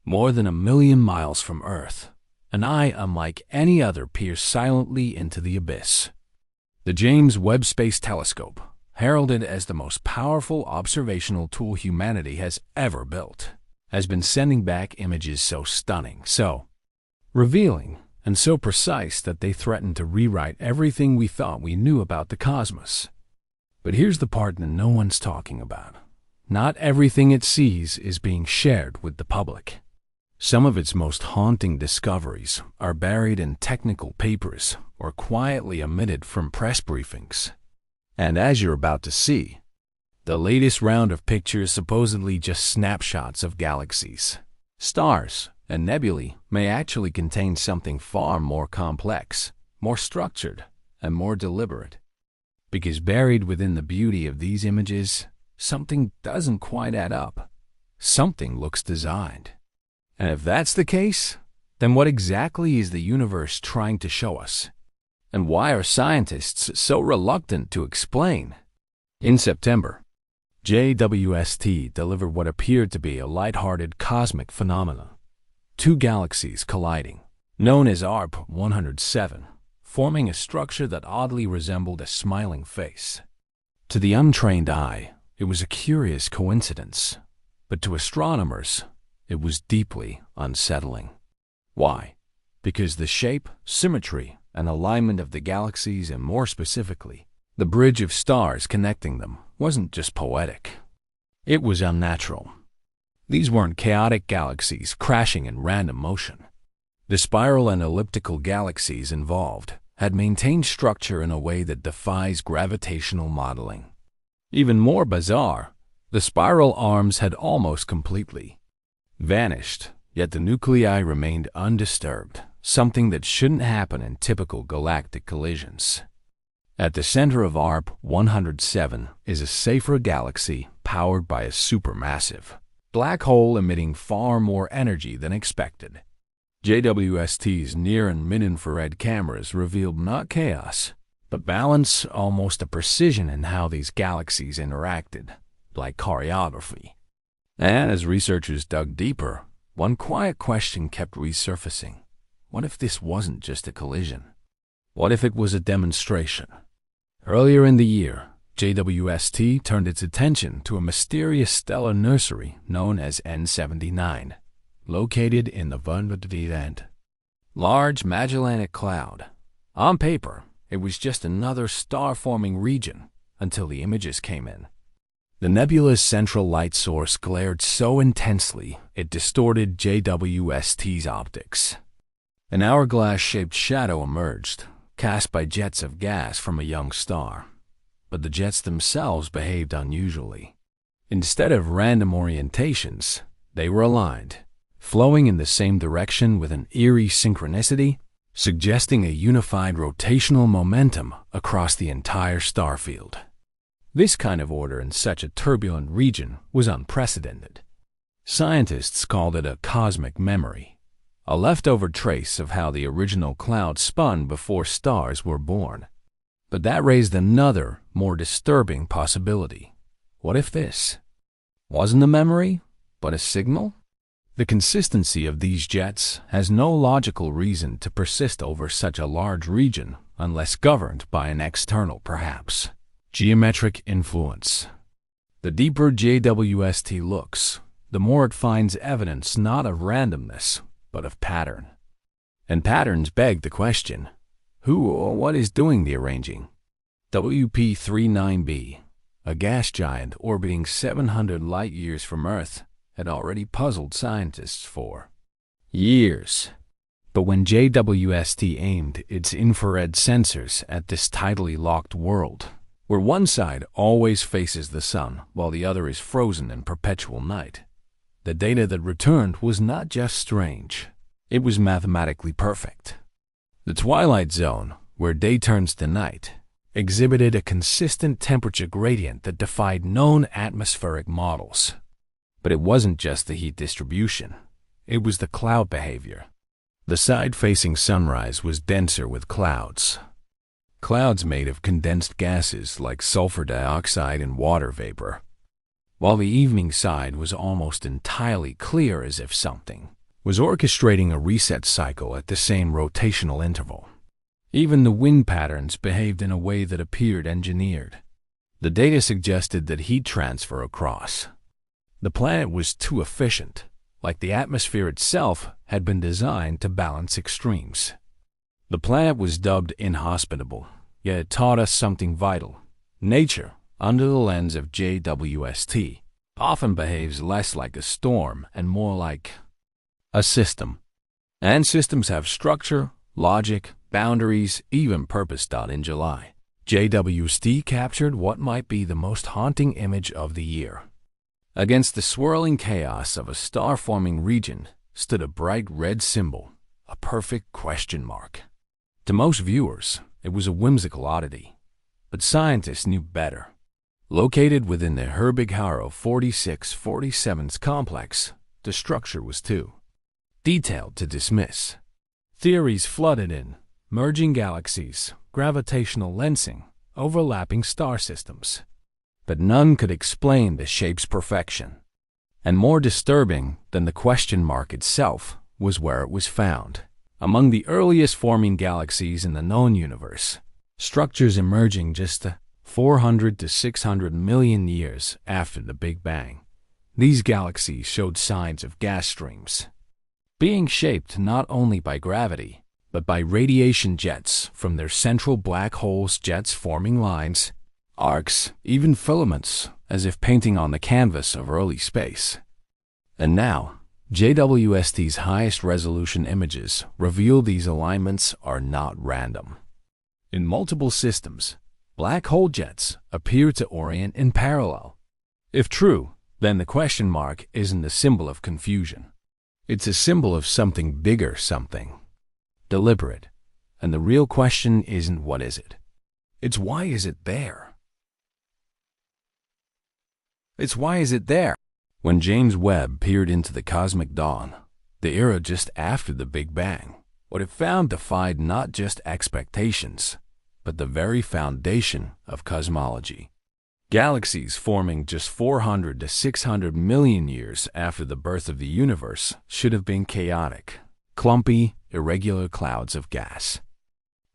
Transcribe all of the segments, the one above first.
more than 1 million miles from Earth. An eye unlike any other peers silently into the abyss. The James Webb Space Telescope, heralded as the most powerful observational tool humanity has ever built, has been sending back images so stunning, so revealing, and so precise that they threaten to rewrite everything we thought we knew about the cosmos. But here's the part that no one's talking about. Not everything it sees is being shared with the public. Some of its most haunting discoveries are buried in technical papers or quietly omitted from press briefings. And as you're about to see, the latest round of pictures supposedly just snapshots of galaxies, stars, and nebulae may actually contain something far more complex, more structured, and more deliberate. Because buried within the beauty of these images, something doesn't quite add up. Something looks designed. And if that's the case, then what exactly is the universe trying to show us? And why are scientists so reluctant to explain? In September, JWST delivered what appeared to be a light-hearted cosmic phenomenon. Two galaxies colliding, known as ARP 107, forming a structure that oddly resembled a smiling face. To the untrained eye, it was a curious coincidence, but to astronomers, it was deeply unsettling. Why? Because the shape, symmetry, and alignment of the galaxies, and more specifically, the bridge of stars connecting them, wasn't just poetic. It was unnatural. These weren't chaotic galaxies crashing in random motion. The spiral and elliptical galaxies involved had maintained structure in a way that defies gravitational modeling. Even more bizarre, the spiral arms had almost completely vanished, yet the nuclei remained undisturbed, something that shouldn't happen in typical galactic collisions. At the center of ARP 107 is a safer galaxy powered by a supermassive black hole emitting far more energy than expected. JWST's near and mid-infrared cameras revealed not chaos, but balance, almost a precision in how these galaxies interacted, like choreography. And as researchers dug deeper, one quiet question kept resurfacing. What if this wasn't just a collision? What if it was a demonstration? Earlier in the year, JWST turned its attention to a mysterious stellar nursery known as N79, located in the Large Magellanic Cloud. On paper, it was just another star-forming region until the images came in. The nebula's central light source glared so intensely it distorted JWST's optics. An hourglass-shaped shadow emerged, cast by jets of gas from a young star. But the jets themselves behaved unusually. Instead of random orientations, they were aligned, flowing in the same direction with an eerie synchronicity, suggesting a unified rotational momentum across the entire star field. This kind of order in such a turbulent region was unprecedented. Scientists called it a cosmic memory, a leftover trace of how the original cloud spun before stars were born. But that raised another, more disturbing possibility. What if this wasn't a memory, but a signal? The consistency of these jets has no logical reason to persist over such a large region unless governed by an external, perhaps, geometric influence. The deeper JWST looks, the more it finds evidence not of randomness, but of pattern. And patterns beg the question, who or what is doing the arranging? WP39b, a gas giant orbiting 700 light-years from Earth, had already puzzled scientists for years. But when JWST aimed its infrared sensors at this tidally locked world, where one side always faces the sun while the other is frozen in perpetual night, the data that returned was not just strange, it was mathematically perfect. The twilight zone, where day turns to night, exhibited a consistent temperature gradient that defied known atmospheric models. But it wasn't just the heat distribution, it was the cloud behavior. The side facing sunrise was denser with clouds. Clouds made of condensed gases like sulfur dioxide and water vapor, while the evening side was almost entirely clear as if something was orchestrating a reset cycle at the same rotational interval. Even the wind patterns behaved in a way that appeared engineered. The data suggested that heat transfer across the planet was too efficient, like the atmosphere itself had been designed to balance extremes. The planet was dubbed inhospitable, yet it taught us something vital. Nature, under the lens of JWST, often behaves less like a storm and more like a system. And systems have structure, logic, boundaries, even purpose. In July, JWST captured what might be the most haunting image of the year. Against the swirling chaos of a star-forming region stood a bright red symbol, a perfect question mark. To most viewers, it was a whimsical oddity, but scientists knew better. Located within the Herbig-Haro 4647's complex, the structure was too detailed to dismiss. Theories flooded in: merging galaxies, gravitational lensing, overlapping star systems. But none could explain the shape's perfection. And more disturbing than the question mark itself was where it was found. Among the earliest forming galaxies in the known universe, structures emerging just 400 to 600 million years after the Big Bang. These galaxies showed signs of gas streams, being shaped not only by gravity, but by radiation jets from their central black holes, jets forming lines, arcs, even filaments, as if painting on the canvas of early space. And now, JWST's highest resolution images reveal these alignments are not random. In multiple systems, black hole jets appear to orient in parallel. If true, then the question mark isn't a symbol of confusion. It's a symbol of something bigger, something deliberate. And the real question isn't what is it. It's why is it there? It's why is it there? When James Webb peered into the cosmic dawn, the era just after the Big Bang, what it found defied not just expectations, but the very foundation of cosmology. Galaxies forming just 400 to 600 million years after the birth of the universe should have been chaotic, clumpy, irregular clouds of gas.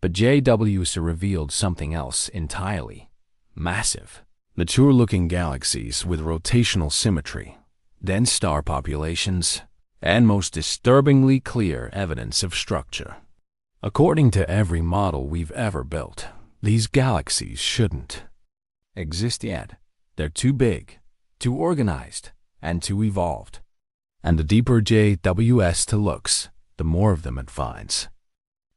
But JWST revealed something else entirely: massive, mature-looking galaxies with rotational symmetry, dense star populations, and most disturbingly clear evidence of structure. According to every model we've ever built, these galaxies shouldn't exist yet. They're too big, too organized, and too evolved. And the deeper JWST looks, the more of them it finds.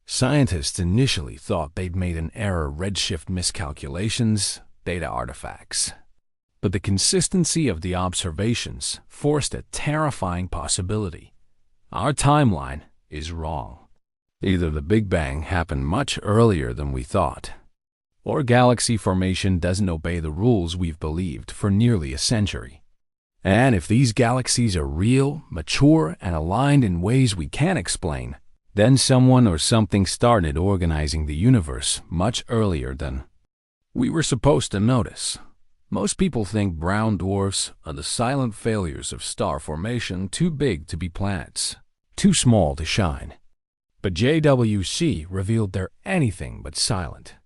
Scientists initially thought they'd made an error: redshift miscalculations, data artifacts. But the consistency of the observations forced a terrifying possibility. Our timeline is wrong. Either the Big Bang happened much earlier than we thought, or galaxy formation doesn't obey the rules we've believed for nearly a century. And if these galaxies are real, mature, and aligned in ways we can't explain, then someone or something started organizing the universe much earlier than we were supposed to notice. Most people think brown dwarfs are the silent failures of star formation, too big to be planets, too small to shine. But JWST revealed they're anything but silent.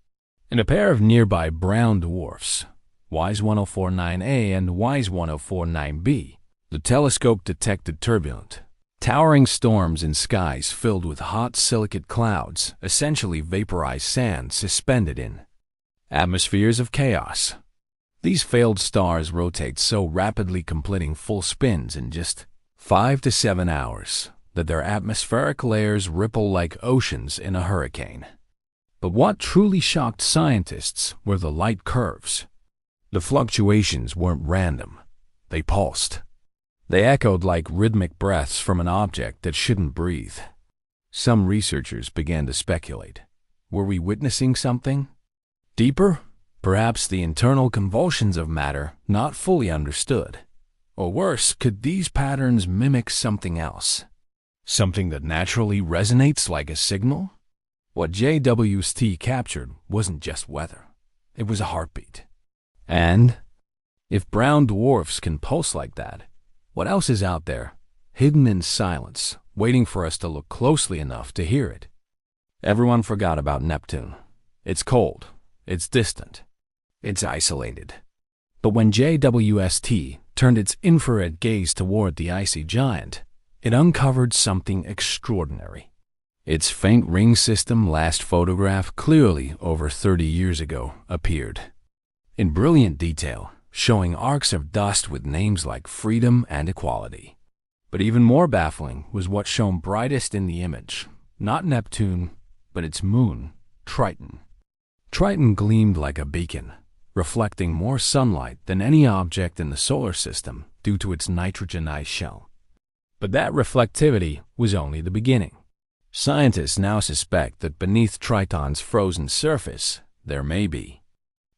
In a pair of nearby brown dwarfs, WISE 1049a and WISE 1049b, the telescope detected turbulent, towering storms in skies filled with hot silicate clouds, essentially vaporized sand suspended in atmospheres of chaos. These failed stars rotate so rapidly, completing full spins in just 5 to 7 hours, that their atmospheric layers ripple like oceans in a hurricane. But what truly shocked scientists were the light curves. The fluctuations weren't random. They pulsed. They echoed like rhythmic breaths from an object that shouldn't breathe. Some researchers began to speculate. Were we witnessing something deeper? Perhaps the internal convulsions of matter not fully understood. Or worse, could these patterns mimic something else? Something that naturally resonates like a signal? What JWST captured wasn't just weather. It was a heartbeat. And if brown dwarfs can pulse like that, what else is out there, hidden in silence, waiting for us to look closely enough to hear it. Everyone forgot about Neptune. It's cold. It's distant. It's isolated. But when JWST turned its infrared gaze toward the icy giant, it uncovered something extraordinary. Its faint ring system, last photographed clearly over 30 years ago, appeared in brilliant detail, showing arcs of dust with names like freedom and equality. But even more baffling was what shone brightest in the image, not Neptune, but its moon, Triton. Triton gleamed like a beacon, reflecting more sunlight than any object in the solar system due to its nitrogen ice shell. But that reflectivity was only the beginning. Scientists now suspect that beneath Triton's frozen surface, there may be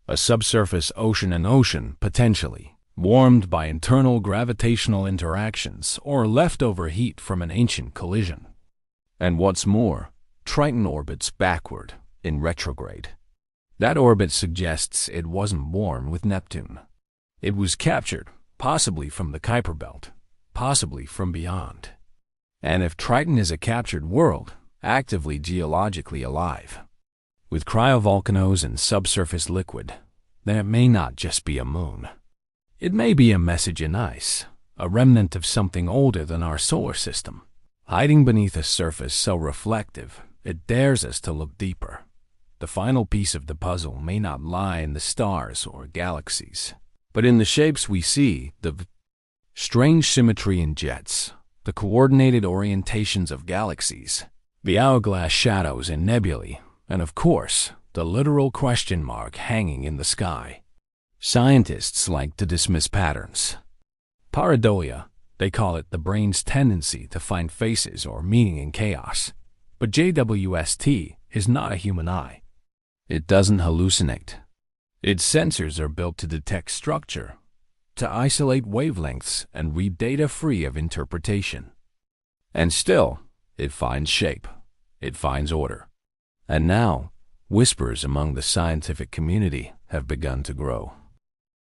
a subsurface ocean, potentially, warmed by internal gravitational interactions or leftover heat from an ancient collision. And what's more, Triton orbits backward, in retrograde. That orbit suggests it wasn't born with Neptune. It was captured, possibly from the Kuiper Belt, possibly from beyond. And if Triton is a captured world, actively geologically alive, with cryovolcanoes and subsurface liquid, then it may not just be a moon. It may be a message in ice, a remnant of something older than our solar system, hiding beneath a surface so reflective it dares us to look deeper. The final piece of the puzzle may not lie in the stars or galaxies, but in the shapes we see, the strange symmetry in jets, the coordinated orientations of galaxies, the hourglass shadows in nebulae, and of course, the literal question mark hanging in the sky. Scientists like to dismiss patterns. Pareidolia, they call it the brain's tendency to find faces or meaning in chaos. But JWST is not a human eye. It doesn't hallucinate. Its sensors are built to detect structure, to isolate wavelengths and read data free of interpretation. And still, it finds shape. It finds order. And now, whispers among the scientific community have begun to grow.